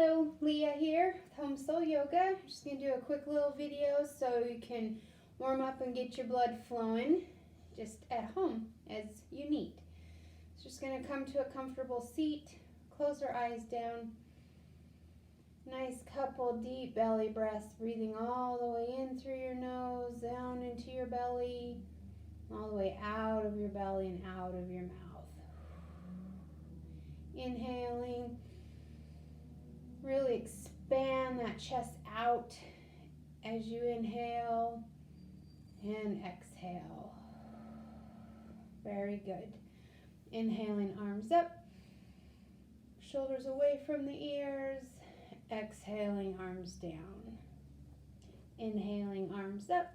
Hello, Leah here with Home Soul Yoga. Just going to do a quick little video so you can warm up and get your blood flowing just at home as you need. So just going to come to a comfortable seat, close our eyes down. Nice couple deep belly breaths, breathing all the way in through your nose, down into your belly, all the way out of your belly and out of your mouth. Inhaling. Really expand that chest out as you inhale and exhale. Very good. Inhaling, arms up, shoulders away from the ears. Exhaling, arms down. Inhaling, arms up.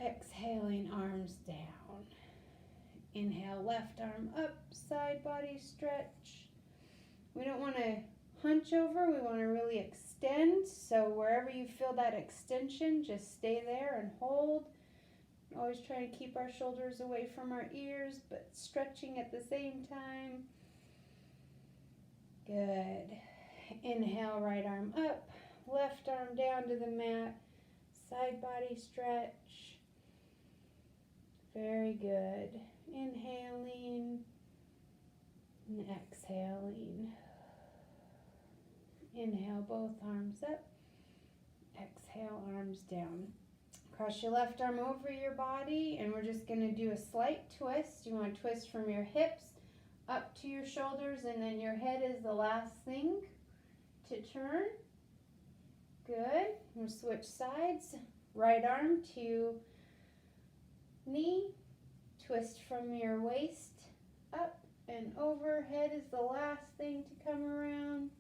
Exhaling, arms down. Inhale, left arm up, side body stretch. We don't want to hunch over, we want to really extend. So wherever you feel that extension, just stay there and hold. Always try to keep our shoulders away from our ears, but stretching at the same time. Good. Inhale, right arm up, left arm down to the mat, side body stretch. Very good. Inhaling and exhaling. Inhale, both arms up. Exhale, arms down. Cross your left arm over your body, and we're just going to do a slight twist. You want to twist from your hips up to your shoulders, and then your head is the last thing to turn. Good. We'll switch sides. Right arm to knee. Twist from your waist up and over. Head is the last thing to come around.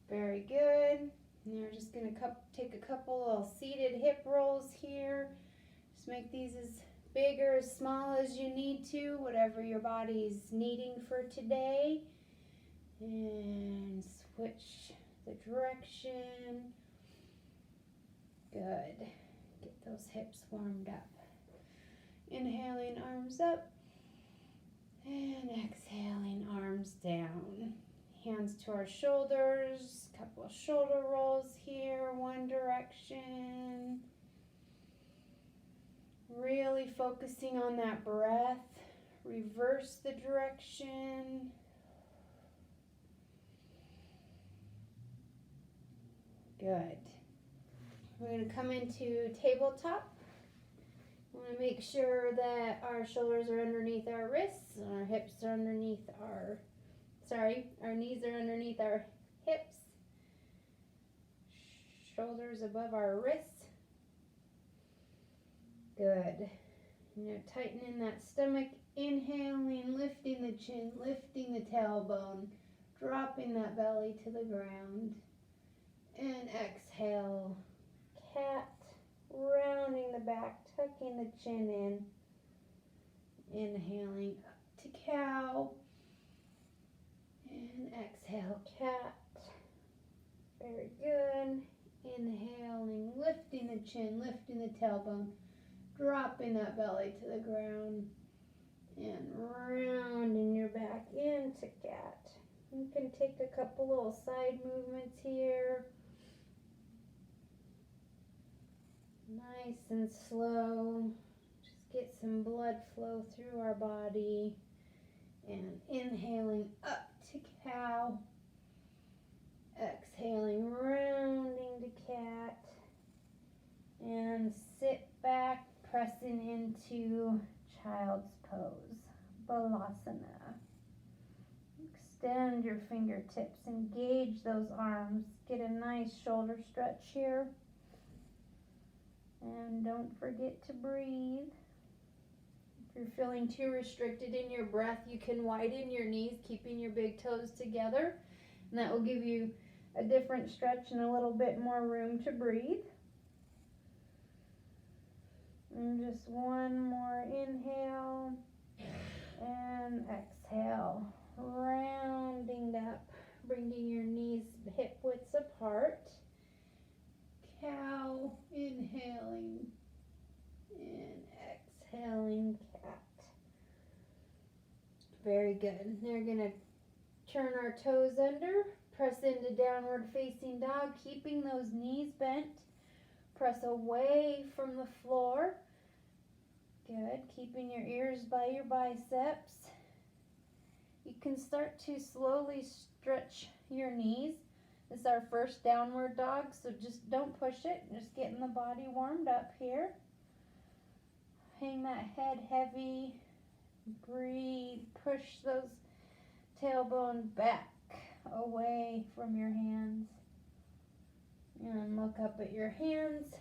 Very good. And we're just going to take a couple little seated hip rolls here. Just make these as big or as small as you need to, whatever your body's needing for today. And switch the direction. Good. Get those hips warmed up. Inhaling, arms up. And exhaling, arms down. Hands to our shoulders, couple of shoulder rolls here, one direction. Really focusing on that breath. Reverse the direction. Good. We're going to come into tabletop. We want to make sure that our shoulders are underneath our wrists and our hips are underneath our knees are underneath our hips, shoulders above our wrists. Good. Tightening that stomach, inhaling, lifting the chin, lifting the tailbone, dropping that belly to the ground. And exhale, cat, rounding the back, tucking the chin in. Inhaling up to cow. And exhale, cat. Very good. Inhaling, lifting the chin, lifting the tailbone, dropping that belly to the ground, and rounding your back into cat. You can take a couple little side movements here. Nice and slow. Just get some blood flow through our body. And inhaling up to cow, exhaling, rounding to cat, and sit back, pressing into child's pose, Balasana. Extend your fingertips, engage those arms, get a nice shoulder stretch here, and don't forget to breathe. If you're feeling too restricted in your breath, you can widen your knees, keeping your big toes together. And that will give you a different stretch and a little bit more room to breathe. And just one more inhale and exhale. Rounding up, bringing your knees hip widths apart. Cow, inhaling and exhaling, cat. Very good. Now you're going to Turn our toes under, press into downward facing dog, keeping those knees bent. Press away from the floor. Good, keeping your ears by your biceps. You can start to slowly stretch your knees. This is our first downward dog, so just don't push it. Just getting the body warmed up here. Hang that head heavy. Breathe. Push those tailbone back away from your hands. And look up at your hands.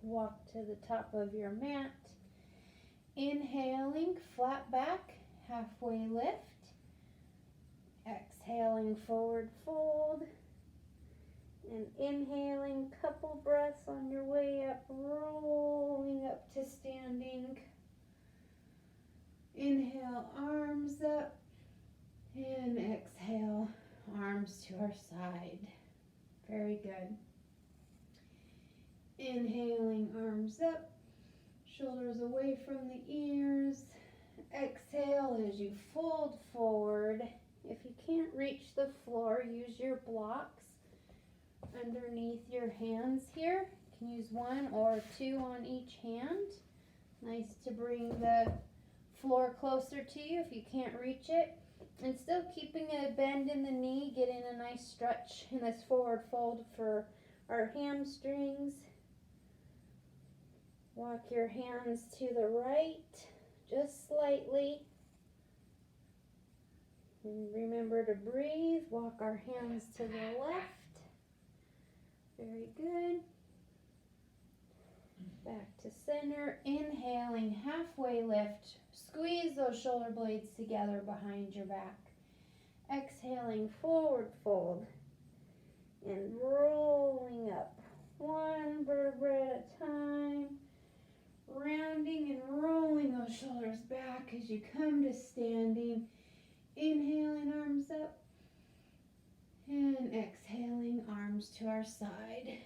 Walk to the top of your mat. Inhaling, flat back, halfway lift. Exhaling, forward fold. And inhaling, couple breaths on your way up, rolling up to standing. Inhale, arms up. And exhale, arms to our side. Very good. Inhaling, arms up, shoulders away from the ears. Exhale as you fold forward. If you can't reach the floor, use your blocks underneath your hands here. You can use one or two on each hand. Nice to bring the floor closer to you if you can't reach it. And still keeping a bend in the knee, getting a nice stretch in this forward fold for our hamstrings. Walk your hands to the right, just slightly. And remember to breathe. Walk our hands to the left. Very good. Back to center. Inhaling, halfway lift. Squeeze those shoulder blades together behind your back. Exhaling, forward fold. And rolling up. One vertebra at a time. Rounding and rolling those shoulders back as you come to standing. Inhaling, arms up. And exhaling, arms to our side.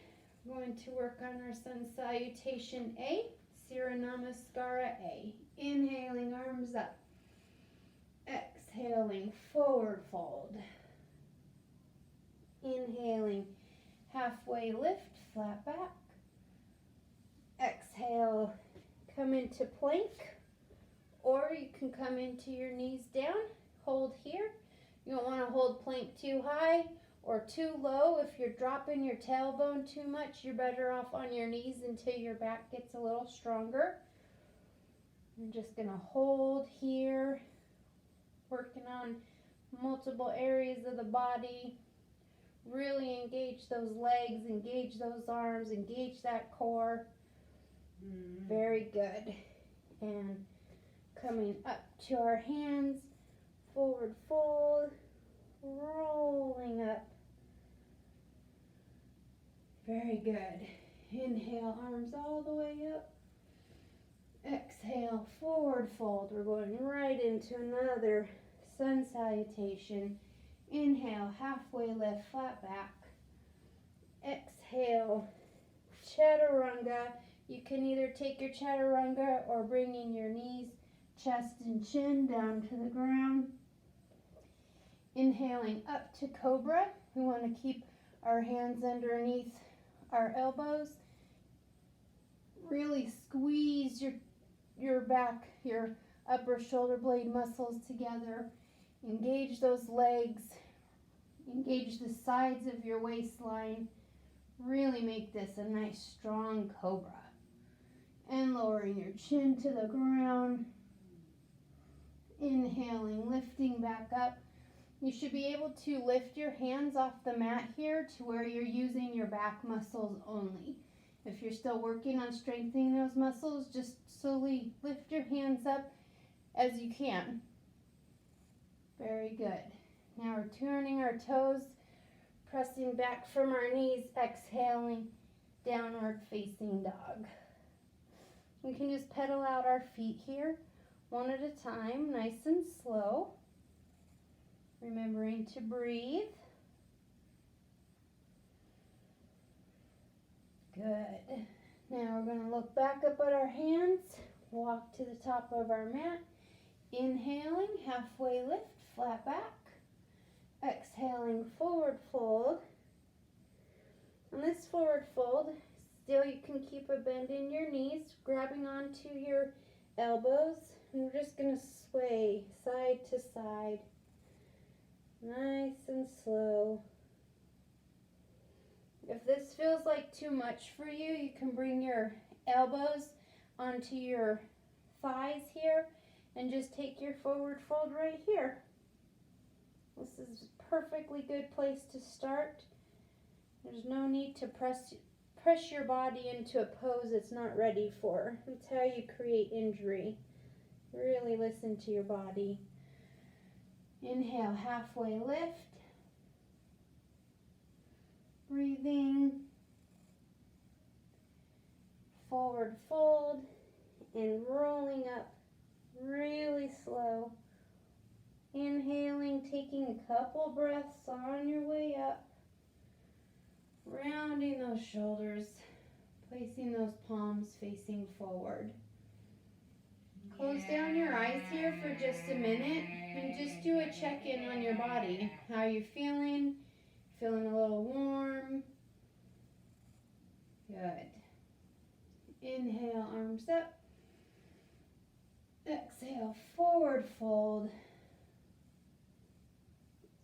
We're going to work on our Sun Salutation A, Sira Namaskara A. Inhaling, arms up. Exhaling, forward fold. Inhaling, halfway lift, flat back. Exhale, come into plank, or you can come into your knees down. Hold here. You don't want to hold plank too high or too low. If you're dropping your tailbone too much, you're better off on your knees until your back gets a little stronger. I'm just going to hold here, working on multiple areas of the body. Really engage those legs, engage those arms, engage that core. Very good. And coming up to our hands, forward fold, rolling up. Very good. Inhale, arms all the way up. Exhale, forward fold. We're going right into another Sun Salutation. Inhale, halfway lift, flat back. Exhale, Chaturanga. You can either take your Chaturanga or bring in your knees, chest and chin down to the ground. Inhaling up to Cobra. We want to keep our hands underneath our elbows. Really squeeze your back, your upper shoulder blade muscles together. Engage those legs. Engage the sides of your waistline. Really make this a nice strong Cobra. And lowering your chin to the ground. Inhaling, lifting back up. You should be able to lift your hands off the mat here to where you're using your back muscles only. If you're still working on strengthening those muscles, just slowly lift your hands up as you can. Very good. Now we're turning our toes, pressing back from our knees, exhaling, downward facing dog. We can just pedal out our feet here, one at a time, nice and slow. Remembering to breathe. Good. Now we're going to look back up at our hands, walk to the top of our mat. Inhaling, halfway lift, flat back. Exhaling, forward fold. On this forward fold, still you can keep a bend in your knees, grabbing onto your elbows, and we're just going to sway side to side, nice and slow. If this feels like too much for you, you can bring your elbows onto your thighs here and just take your forward fold right here. This is a perfectly good place to start. There's no need to press your body into a pose it's not ready for. That's how you create injury. Really listen to your body. Inhale, halfway lift. Breathing. Forward fold and rolling up really slow. Inhaling, taking a couple breaths on your way up. Rounding those shoulders, placing those palms facing forward. Close down your eyes here for just a minute and just do a check-in on your body. How are you feeling? Feeling a little warm? Good. Inhale, arms up. Exhale, forward fold.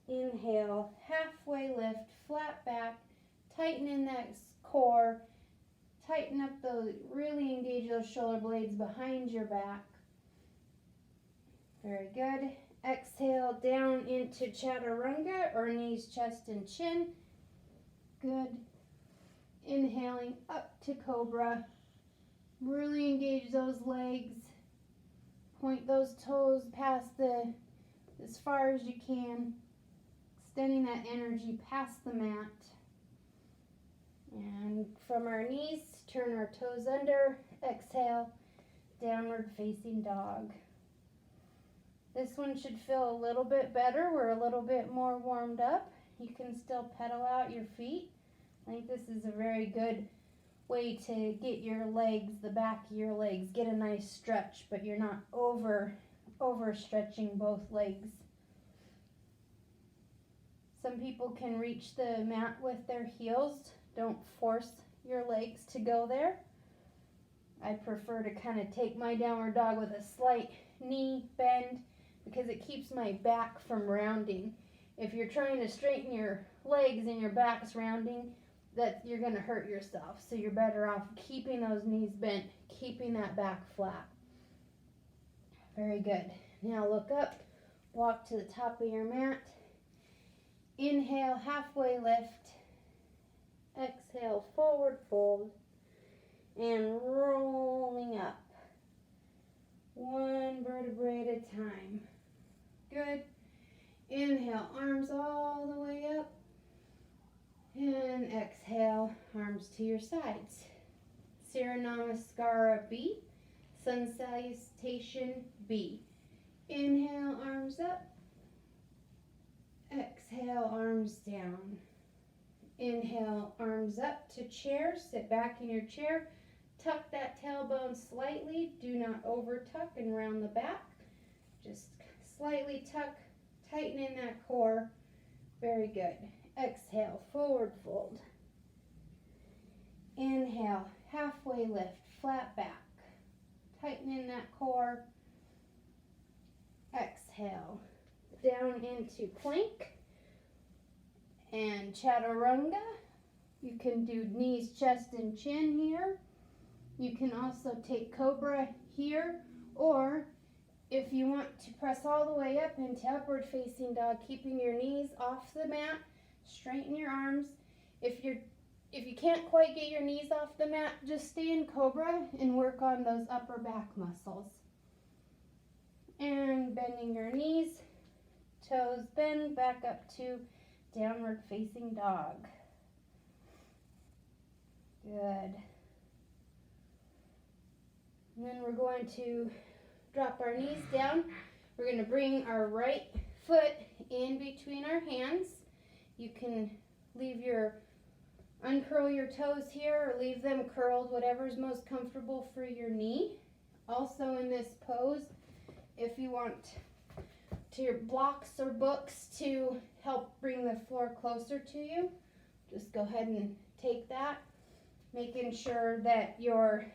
Inhale, halfway lift, flat back. Tighten in that core. Tighten up those, really engage those shoulder blades behind your back. Very good. Exhale down into chaturanga or knees, chest, and chin. Good. Inhaling up to cobra. Really engage those legs. Point those toes past as far as you can. Extending that energy past the mat. And from our knees, turn our toes under. Exhale, downward facing dog. This one should feel a little bit better. We're a little bit more warmed up. You can still pedal out your feet. I think this is a very good way to get your legs, the back of your legs, get a nice stretch, but you're not overstretching both legs. Some people can reach the mat with their heels. Don't force your legs to go there. I prefer to kind of take my downward dog with a slight knee bend because it keeps my back from rounding. If you're trying to straighten your legs and your back's rounding, that you're going to hurt yourself. So you're better off keeping those knees bent, keeping that back flat. Very good. Now look up, walk to the top of your mat. Inhale, halfway lift. Exhale, forward fold. And rolling up. One vertebrae at a time. Good. Inhale, arms all the way up. And exhale, arms to your sides. Namaskara B. Sun Salutation B. Inhale, arms up. Exhale, arms down. Inhale, arms up to chair. Sit back in your chair. Tuck that tailbone slightly. Do not over tuck and round the back. Just slightly tuck. Tighten in that core. Very good. Exhale, forward fold. Inhale, halfway lift, flat back. Tighten in that core. Exhale, down into plank and chaturanga. You can do knees, chest, and chin here. You can also take cobra here, or if you want to press all the way up into upward facing dog, keeping your knees off the mat, straighten your arms. If you can't quite get your knees off the mat, just stay in cobra and work on those upper back muscles. And bending your knees, toes bend, back up to downward facing dog. Good. And then we're going to drop our knees down. We're going to bring our right foot in between our hands. You can uncurl your toes here or leave them curled, whatever's most comfortable for your knee. Also in this pose, if you want to your blocks or books to help bring the floor closer to you, just go ahead and take that, making sure that your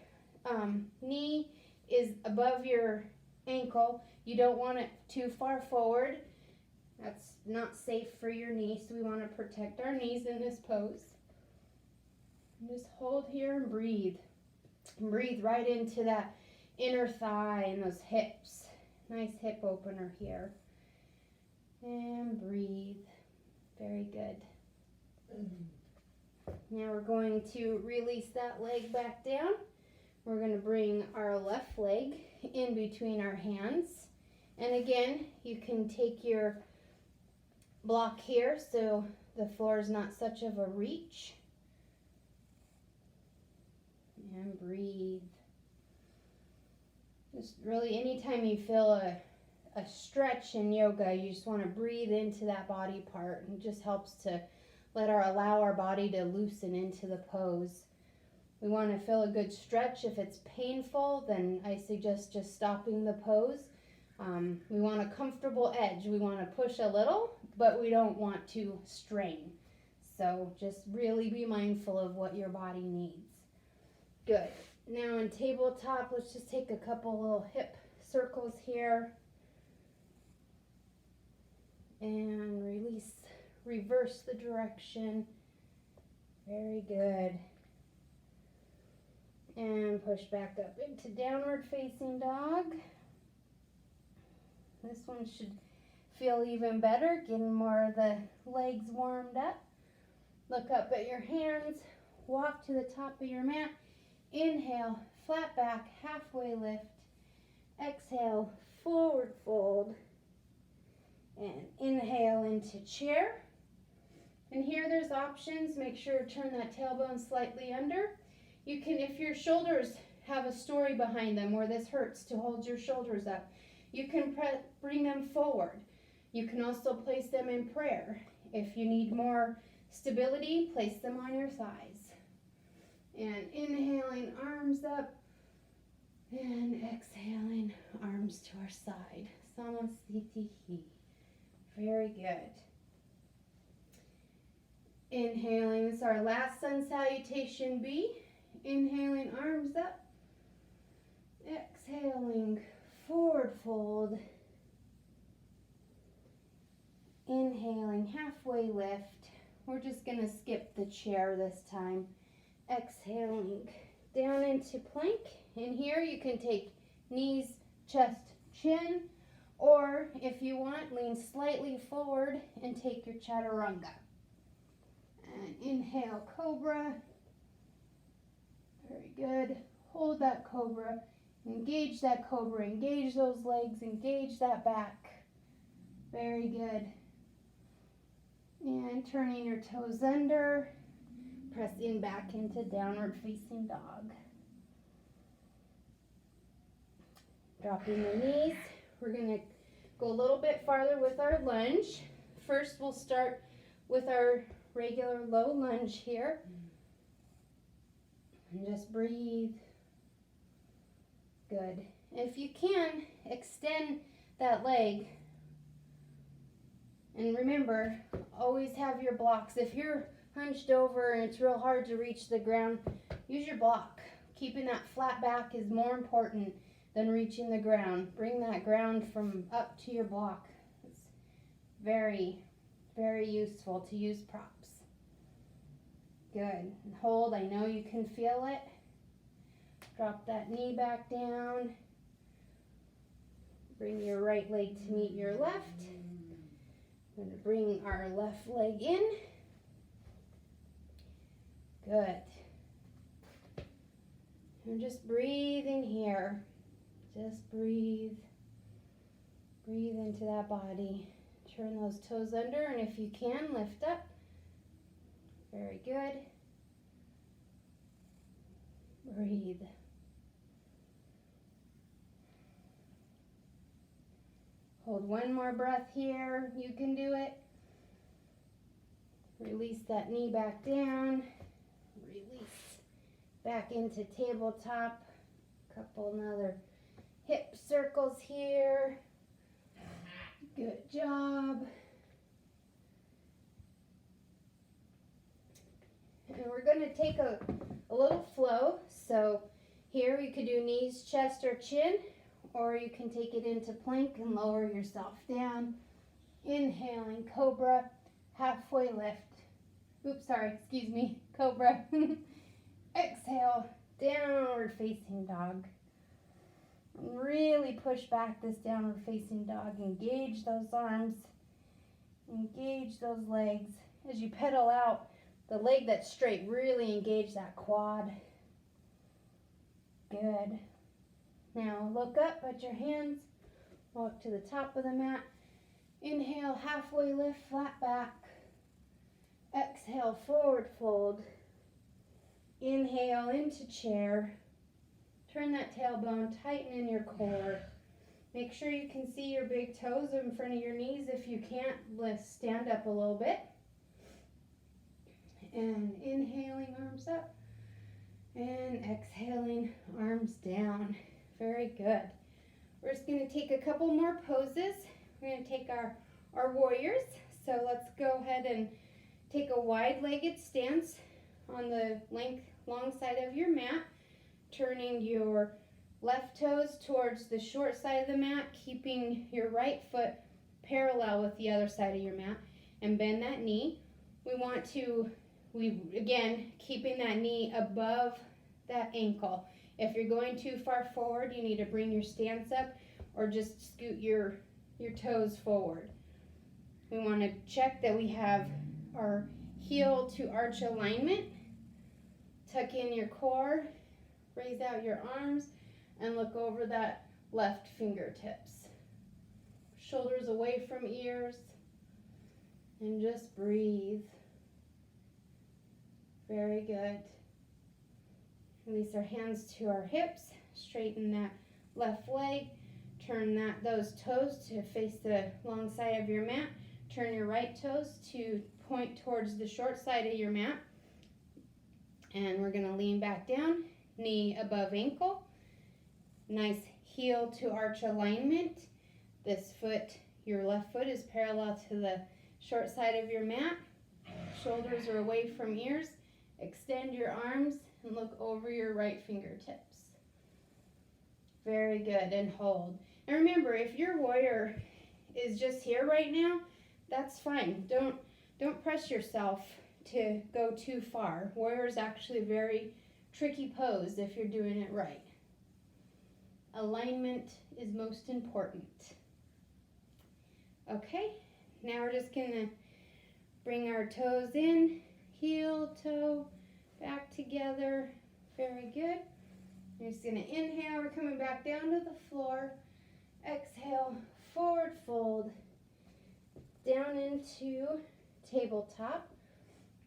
knee is above your ankle. You don't want it too far forward. That's not safe for your knee, so we want to protect our knees in this pose. And just hold here and breathe. And breathe right into that inner thigh and those hips. Nice hip opener here. And breathe. Very good. Now we're going to release that leg back down. We're going to bring our left leg in between our hands. And again, you can take your block here so the floor is not such of a reach. And breathe. Just really, anytime you feel a stretch in yoga, you just want to breathe into that body part, and it just helps to allow our body to loosen into the pose. We want to feel a good stretch. If it's painful, then I suggest just stopping the pose. We want a comfortable edge. We want to push a little, but we don't want to strain. So just really be mindful of what your body needs. Good. Now in tabletop, let's just take a couple little hip circles here. And release, reverse the direction. Very good. And push back up into downward facing dog. This one should feel even better, getting more of the legs warmed up. Look up at your hands, walk to the top of your mat. Inhale, flat back, halfway lift. Exhale, forward fold. And inhale into chair. And here there's options. Make sure to turn that tailbone slightly under. You can, if your shoulders have a story behind them where this hurts to hold your shoulders up, you can bring them forward. You can also place them in prayer. If you need more stability, place them on your thighs. And inhaling, arms up. And exhaling, arms to our side. Samasthiti. Very good. Inhaling, this is our last Sun Salutation B. Inhaling, arms up. Exhaling, forward fold. Inhaling, halfway lift. We're just going to skip the chair this time. Exhaling, down into plank. And here you can take knees, chest, chin. Or if you want, lean slightly forward and take your chaturanga. And inhale, cobra. Very good. Hold that cobra. Engage that cobra. Engage those legs. Engage that back. Very good. And turning your toes under. Pressing back into downward facing dog. Dropping the knees. We're going to go a little bit farther with our lunge. First, we'll start with our regular low lunge here. And just breathe. Good. If you can, extend that leg. And remember, always have your blocks. If you're hunched over and it's real hard to reach the ground, use your block. Keeping that flat back is more important than reaching the ground. Bring that ground from up to your block. It's very, very useful to use props. Good. And hold. I know you can feel it. Drop that knee back down. Bring your right leg to meet your left. I'm going to bring our left leg in. Good. And just breathe in here. Just breathe. Breathe into that body. Turn those toes under, and if you can, lift up. Very good. Breathe. Hold one more breath here. You can do it. Release that knee back down. Release back into tabletop. Couple another hip circles here. Good. Good job. And we're going to take a little flow. So here you could do knees, chest, or chin, or you can take it into plank and lower yourself down. Inhaling, cobra, halfway lift. Oops, sorry, excuse me, cobra. Exhale, downward facing dog. And really push back this downward facing dog. Engage those arms. Engage those legs. As you pedal out, the leg that's straight, really engage that quad. Good. Now look up at your hands. Walk to the top of the mat. Inhale, halfway lift, flat back. Exhale, forward fold. Inhale into chair. Turn that tailbone, tighten in your core. Make sure you can see your big toes in front of your knees. If you can't, let's stand up a little bit. And inhaling, arms up. And exhaling, arms down. Very good. We're just going to take a couple more poses. We're going to take our warriors. So let's go ahead and take a wide-legged stance on the long side of your mat, turning your left toes towards the short side of the mat, keeping your right foot parallel with the other side of your mat, and bend that knee. Again, keeping that knee above that ankle. If you're going too far forward, you need to bring your stance up or just scoot your toes forward. We want to check that we have our heel to arch alignment. Tuck in your core, raise out your arms, and look over that left fingertips. Shoulders away from ears, and just breathe. Very good. Release our hands to our hips, straighten that left leg, turn those toes to face the long side of your mat, turn your right toes to point towards the short side of your mat, and we're going to lean back down, knee above ankle, nice heel to arch alignment. This foot, your left foot, is parallel to the short side of your mat, shoulders are away from ears. Extend your arms and look over your right fingertips. Very good, and hold. And remember, if your warrior is just here right now, that's fine. Don't press yourself to go too far. Warrior is actually a very tricky pose if you're doing it right. Alignment is most important. Okay, now we're just gonna bring our toes in. Heel, toe, back together. Very good. You're just going to inhale. We're coming back down to the floor. Exhale, forward fold. Down into tabletop.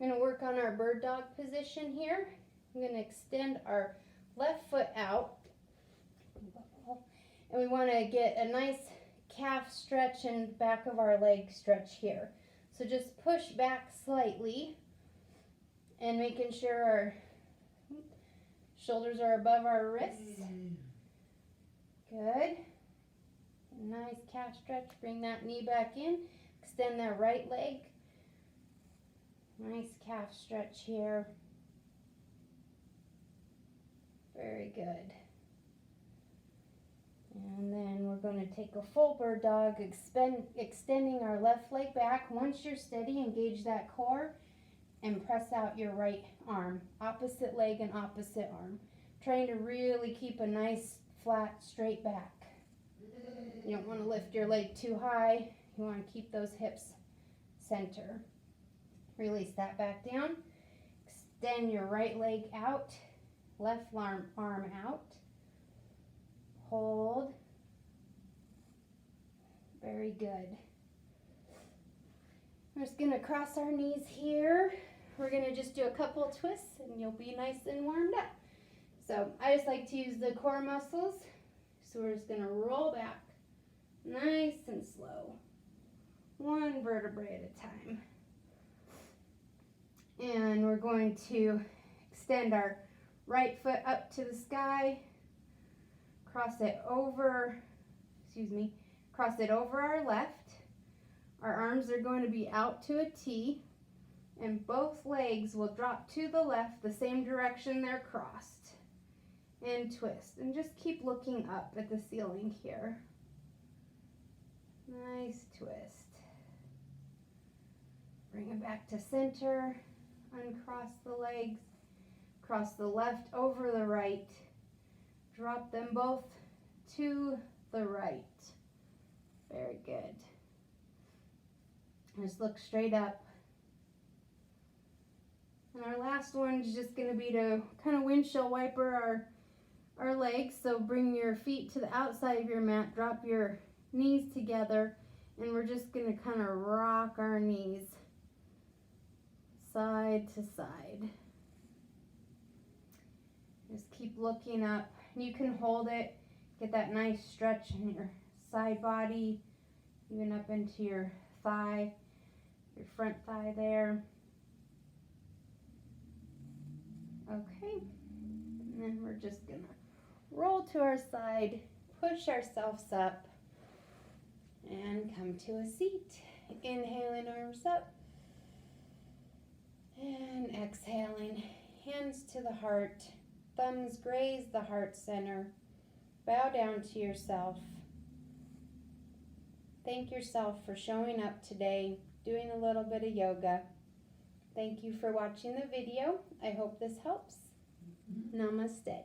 We're going to work on our bird dog position here. I'm going to extend our left foot out. And we want to get a nice calf stretch and back of our leg stretch here. So just push back slightly. And making sure our shoulders are above our wrists. Good. Nice calf stretch. Bring that knee back in. Extend that right leg. Nice calf stretch here. Very good. And then we're going to take a full bird dog, extending our left leg back. Once you're steady, engage that core. And press out your right arm, opposite leg and opposite arm. Trying to really keep a nice, flat, straight back. You don't want to lift your leg too high. You want to keep those hips center. Release that back down. Extend your right leg out, left arm out. Hold. Very good. We're just going to cross our knees here. We're going to just do a couple of twists and you'll be nice and warmed up. So I just like to use the core muscles. So we're just going to roll back nice and slow. One vertebrae at a time. And we're going to extend our right foot up to the sky. Cross it over our left. Our arms are going to be out to a T, and both legs will drop to the left, the same direction they're crossed. And twist. And just keep looking up at the ceiling here. Nice twist. Bring it back to center. Uncross the legs. Cross the left over the right. Drop them both to the right. Very good. Just look straight up. And our last one is just going to be to kind of windshield wiper our legs. So bring your feet to the outside of your mat. Drop your knees together. And we're just going to kind of rock our knees side to side. Just keep looking up. You can hold it. Get that nice stretch in your side body. Even up into your thigh. Your front thigh there. Okay, and then we're just gonna roll to our side, push ourselves up, and come to a seat. Inhaling, arms up, and exhaling, hands to the heart, thumbs graze the heart center. Bow down to yourself. Thank yourself for showing up today, doing a little bit of yoga. Thank you for watching the video. I hope this helps. Namaste.